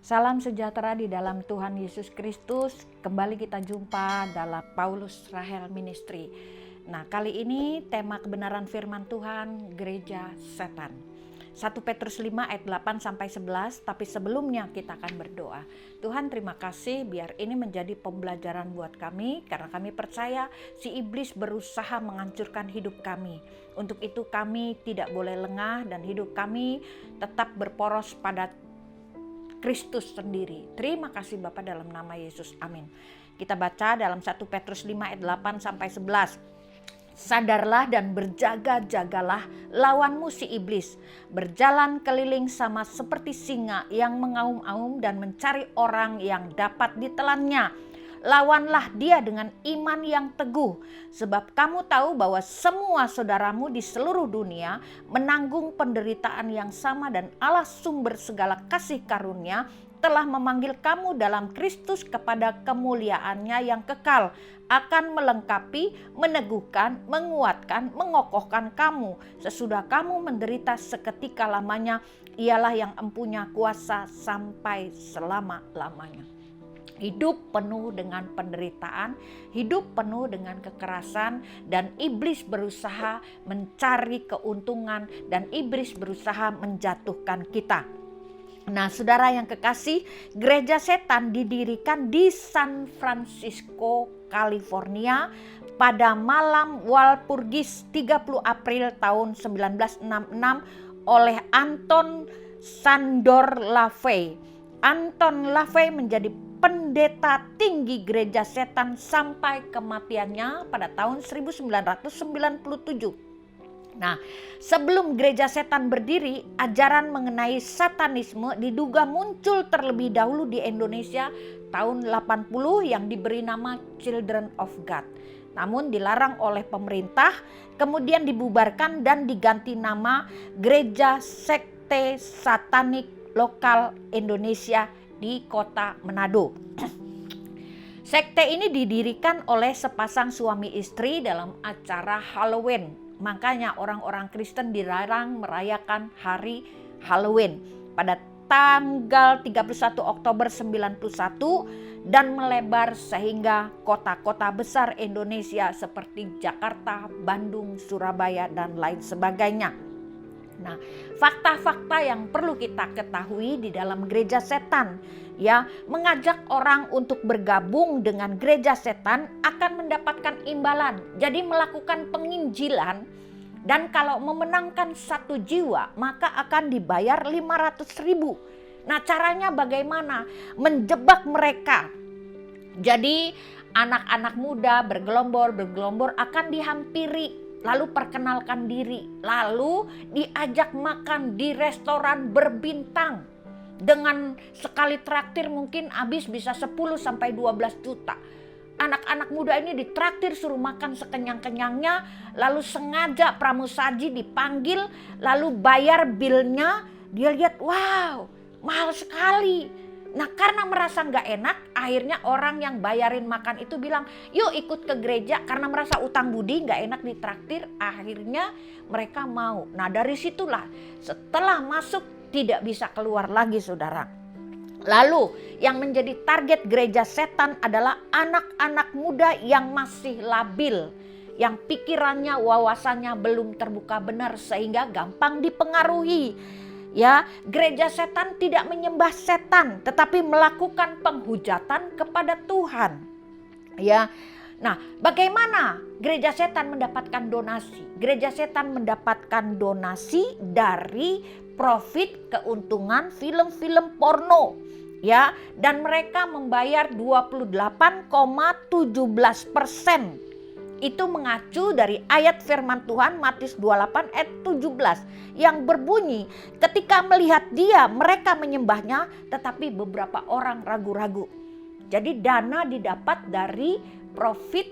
Salam sejahtera di dalam Tuhan Yesus Kristus. Kembali kita jumpa dalam Paulus Rahel Ministry. Nah, kali ini tema kebenaran firman Tuhan, gereja setan. 1 Petrus 5 ayat 8-11, tapi sebelumnya kita akan berdoa. Tuhan, terima kasih biar ini menjadi pembelajaran buat kami, karena kami percaya si iblis berusaha menghancurkan hidup kami. Untuk itu kami tidak boleh lengah dan hidup kami tetap berporos pada Kristus sendiri. Terima kasih Bapa dalam nama Yesus. Amin. Kita baca dalam 1 Petrus 5 ayat 8-11. Sadarlah dan berjaga-jagalah lawanmu si iblis. Berjalan keliling sama seperti singa yang mengaum-aum dan mencari orang yang dapat ditelannya. Lawanlah dia dengan iman yang teguh, sebab kamu tahu bahwa semua saudaramu di seluruh dunia menanggung penderitaan yang sama, dan Allah sumber segala kasih karunia telah memanggil kamu dalam Kristus kepada kemuliaannya yang kekal, akan melengkapi, meneguhkan, menguatkan, mengokohkan kamu sesudah kamu menderita seketika lamanya. Ialah yang empunya kuasa sampai selama-lamanya. Hidup penuh dengan penderitaan, hidup penuh dengan kekerasan, dan iblis berusaha mencari keuntungan, dan iblis berusaha menjatuhkan kita. Nah, saudara yang kekasih, gereja setan didirikan di San Francisco, California pada malam Walpurgis 30 April tahun 1966 oleh Anton Szandor LaVey. Anton LaVey menjadi pendeta tinggi gereja setan sampai kematiannya pada tahun 1997. Nah, sebelum gereja setan berdiri, ajaran mengenai satanisme diduga muncul terlebih dahulu di Indonesia tahun 80 yang diberi nama Children of God. Namun dilarang oleh pemerintah, kemudian dibubarkan dan diganti nama Gereja Sekte Satanik Lokal Indonesia di kota Manado. Sekte ini didirikan oleh sepasang suami istri dalam acara Halloween. Makanya orang-orang Kristen dilarang merayakan hari Halloween pada tanggal 31 Oktober 91 dan melebar sehingga kota-kota besar Indonesia seperti Jakarta, Bandung, Surabaya, dan lain sebagainya. Nah, fakta-fakta yang perlu kita ketahui di dalam gereja setan, ya, mengajak orang untuk bergabung dengan gereja setan akan mendapatkan imbalan. Jadi melakukan penginjilan, dan kalau memenangkan 1 jiwa maka akan dibayar 500.000. Nah, caranya bagaimana? Menjebak mereka. Jadi anak-anak muda bergelombor akan dihampiri, lalu perkenalkan diri, lalu diajak makan di restoran berbintang. Dengan sekali traktir mungkin habis bisa 10-12 juta. Anak-anak muda ini ditraktir, suruh makan sekenyang-kenyangnya, lalu sengaja pramusaji dipanggil, lalu bayar bilnya, dia lihat, wow, mahal sekali. Nah, karena merasa gak enak, akhirnya orang yang bayarin makan itu bilang, yuk ikut ke gereja, karena merasa utang budi, gak enak ditraktir, akhirnya mereka mau. Nah, dari situlah setelah masuk tidak bisa keluar lagi, saudara. Lalu yang menjadi target gereja setan adalah anak-anak muda yang masih labil, yang pikirannya, wawasannya belum terbuka benar sehingga gampang dipengaruhi. Ya, gereja setan tidak menyembah setan, tetapi melakukan penghujatan kepada Tuhan. Ya, nah, bagaimana gereja setan mendapatkan donasi? Gereja setan mendapatkan donasi dari profit keuntungan film-film porno. Ya, dan mereka membayar 28,17%. Itu mengacu dari ayat firman Tuhan Matius 28 ayat 17 yang berbunyi, ketika melihat dia mereka menyembahnya, tetapi beberapa orang ragu-ragu. Jadi dana didapat dari profit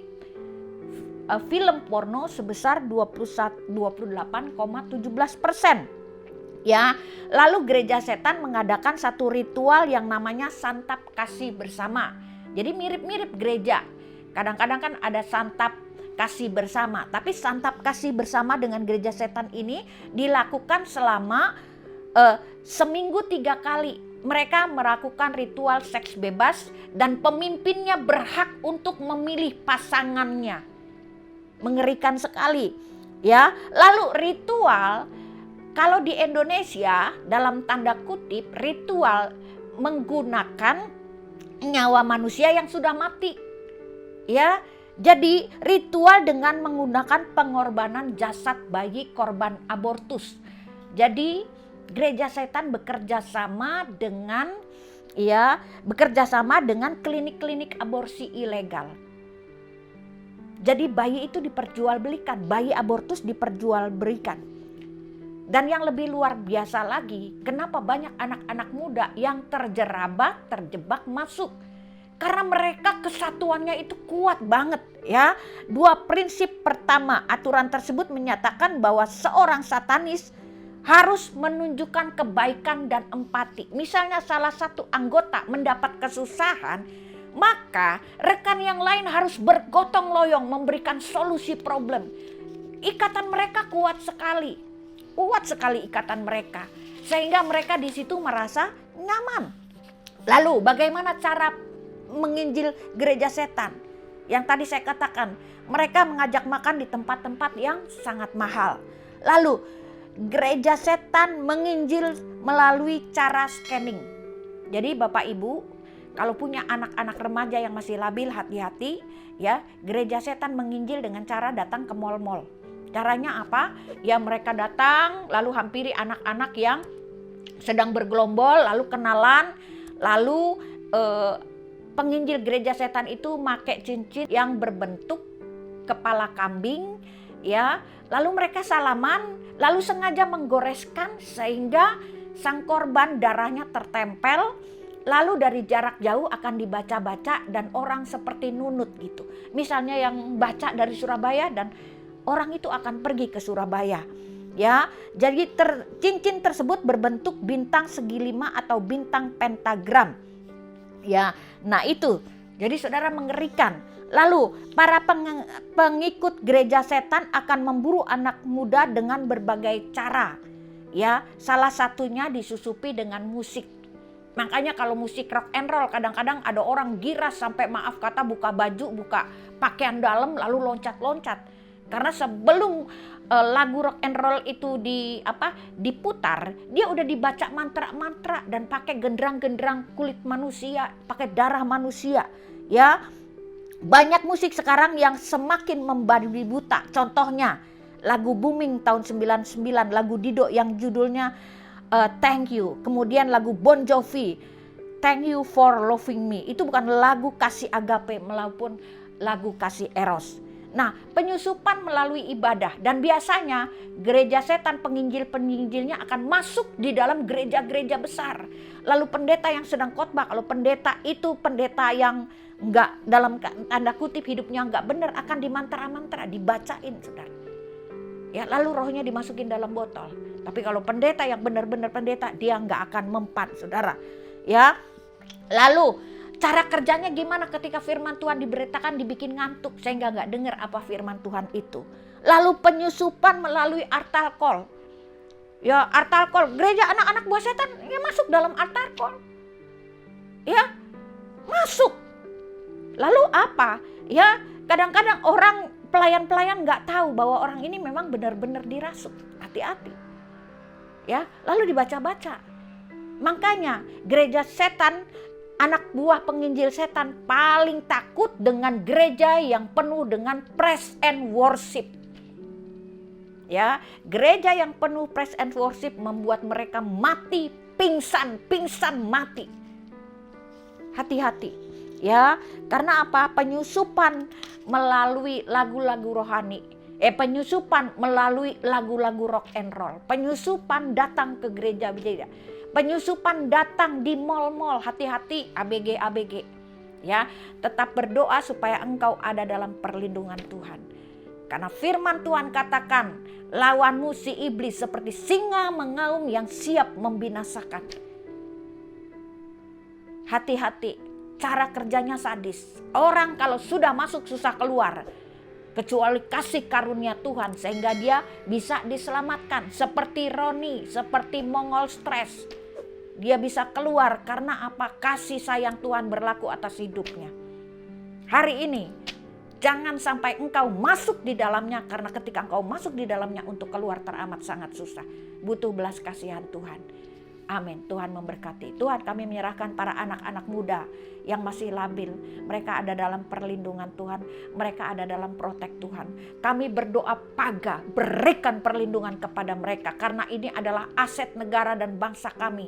film porno sebesar 28,17%. Ya, lalu gereja setan mengadakan satu ritual yang namanya santap kasih bersama. Jadi mirip-mirip gereja. Kadang-kadang kan ada santap kasih bersama, tapi santap kasih bersama dengan gereja setan ini dilakukan selama seminggu 3 kali. mereka melakukan ritual seks bebas dan pemimpinnya berhak untuk memilih pasangannya. Mengerikan sekali, ya. Lalu ritual, kalau di Indonesia dalam tanda kutip ritual menggunakan nyawa manusia yang sudah mati, ya. Jadi ritual dengan menggunakan pengorbanan jasad bayi korban abortus. Jadi gereja setan bekerja sama dengan klinik-klinik aborsi ilegal. Jadi bayi itu diperjualbelikan, bayi abortus diperjualbelikan. Dan yang lebih luar biasa lagi, kenapa banyak anak-anak muda yang terjebak masuk? Karena mereka kesatuannya itu kuat banget, ya. Dua prinsip pertama, aturan tersebut menyatakan bahwa seorang satanis harus menunjukkan kebaikan dan empati. Misalnya salah satu anggota mendapat kesusahan, maka rekan yang lain harus bergotong royong memberikan solusi problem. Ikatan mereka kuat sekali ikatan mereka, sehingga mereka di situ merasa nyaman. Lalu bagaimana cara menginjil gereja setan? Yang tadi saya katakan, mereka mengajak makan di tempat-tempat yang sangat mahal. Lalu gereja setan menginjil melalui cara scamming. Jadi Bapak Ibu, kalau punya anak-anak remaja yang masih labil, hati-hati ya. Gereja setan menginjil dengan cara datang ke mal-mal. Caranya apa? Ya mereka datang lalu hampiri anak-anak yang sedang bergelombol, lalu kenalan, lalu penginjil gereja setan itu pakai cincin yang berbentuk kepala kambing, ya. Lalu mereka salaman, lalu sengaja menggoreskan sehingga sang korban darahnya tertempel. Lalu dari jarak jauh akan dibaca-baca dan orang seperti nunut gitu. Misalnya yang baca dari Surabaya dan orang itu akan pergi ke Surabaya. Ya, jadi cincin tersebut berbentuk bintang segi 5 atau bintang pentagram. Ya, nah itu. Jadi saudara, mengerikan. Lalu para pengikut gereja setan akan memburu anak muda dengan berbagai cara. Ya, salah satunya disusupi dengan musik. Makanya kalau musik rock and roll kadang-kadang ada orang giras sampai maaf kata buka baju, buka pakaian dalam lalu loncat-loncat. Karena sebelum lagu rock and roll itu diputar, dia udah dibaca mantra-mantra dan pakai genderang-genderang kulit manusia, pakai darah manusia, ya. Banyak musik sekarang yang semakin membabi buta. Contohnya lagu booming tahun 99, lagu Dido yang judulnya Thank You. Kemudian lagu Bon Jovi, Thank You for Loving Me. Itu bukan lagu kasih agape maupun lagu kasih eros. Nah, penyusupan melalui ibadah, dan biasanya gereja setan penginjil-penginjilnya akan masuk di dalam gereja-gereja besar. Lalu pendeta yang sedang khotbah, kalau pendeta itu pendeta yang enggak, dalam tanda kutip hidupnya enggak benar, akan dimantra-mantra, dibacain saudara. Ya, lalu rohnya dimasukin dalam botol. Tapi kalau pendeta yang benar-benar pendeta, dia enggak akan mempan saudara. Ya, lalu cara kerjanya gimana ketika firman Tuhan diberitakan dibikin ngantuk sehingga nggak dengar apa firman Tuhan itu. Lalu penyusupan melalui altar call. Ya, altar call. Gereja anak-anak buah setan ya masuk dalam altar call. Ya, masuk. Lalu apa? Ya, kadang-kadang orang pelayan-pelayan nggak tahu bahwa orang ini memang benar-benar dirasuk. Hati-hati. Ya, lalu dibaca-baca. Makanya gereja setan, anak buah penginjil setan paling takut dengan gereja yang penuh dengan praise and worship. Ya, gereja yang penuh praise and worship membuat mereka mati, pingsan mati. Hati-hati. Ya, karena apa? Penyusupan melalui lagu-lagu rohani. Penyusupan melalui lagu-lagu rock and roll. Penyusupan datang ke gereja-gereja. Penyusupan datang di mal-mal, hati-hati ABG. Ya, tetap berdoa supaya engkau ada dalam perlindungan Tuhan. Karena firman Tuhan katakan, lawanmu si iblis seperti singa mengaum yang siap membinasakan. Hati-hati, cara kerjanya sadis. Orang kalau sudah masuk susah keluar. Kecuali kasih karunia Tuhan sehingga dia bisa diselamatkan. Seperti Roni, seperti Mongol Stres. Dia bisa keluar karena apa? Kasih sayang Tuhan berlaku atas hidupnya. Hari ini jangan sampai engkau masuk di dalamnya, karena ketika engkau masuk di dalamnya untuk keluar teramat sangat susah. Butuh belas kasihan Tuhan. Amin. Tuhan memberkati. Tuhan, kami menyerahkan para anak-anak muda yang masih labil. Mereka ada dalam perlindungan Tuhan. Mereka ada dalam protek Tuhan. Kami berdoa paga, berikan perlindungan kepada mereka. Karena ini adalah aset negara dan bangsa kami.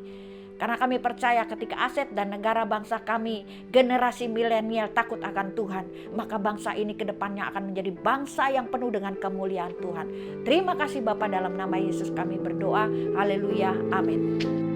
Karena kami percaya ketika aset dan negara bangsa kami, generasi milenial takut akan Tuhan, maka bangsa ini ke depannya akan menjadi bangsa yang penuh dengan kemuliaan Tuhan. Terima kasih Bapa, dalam nama Yesus kami berdoa. Haleluya. Amin.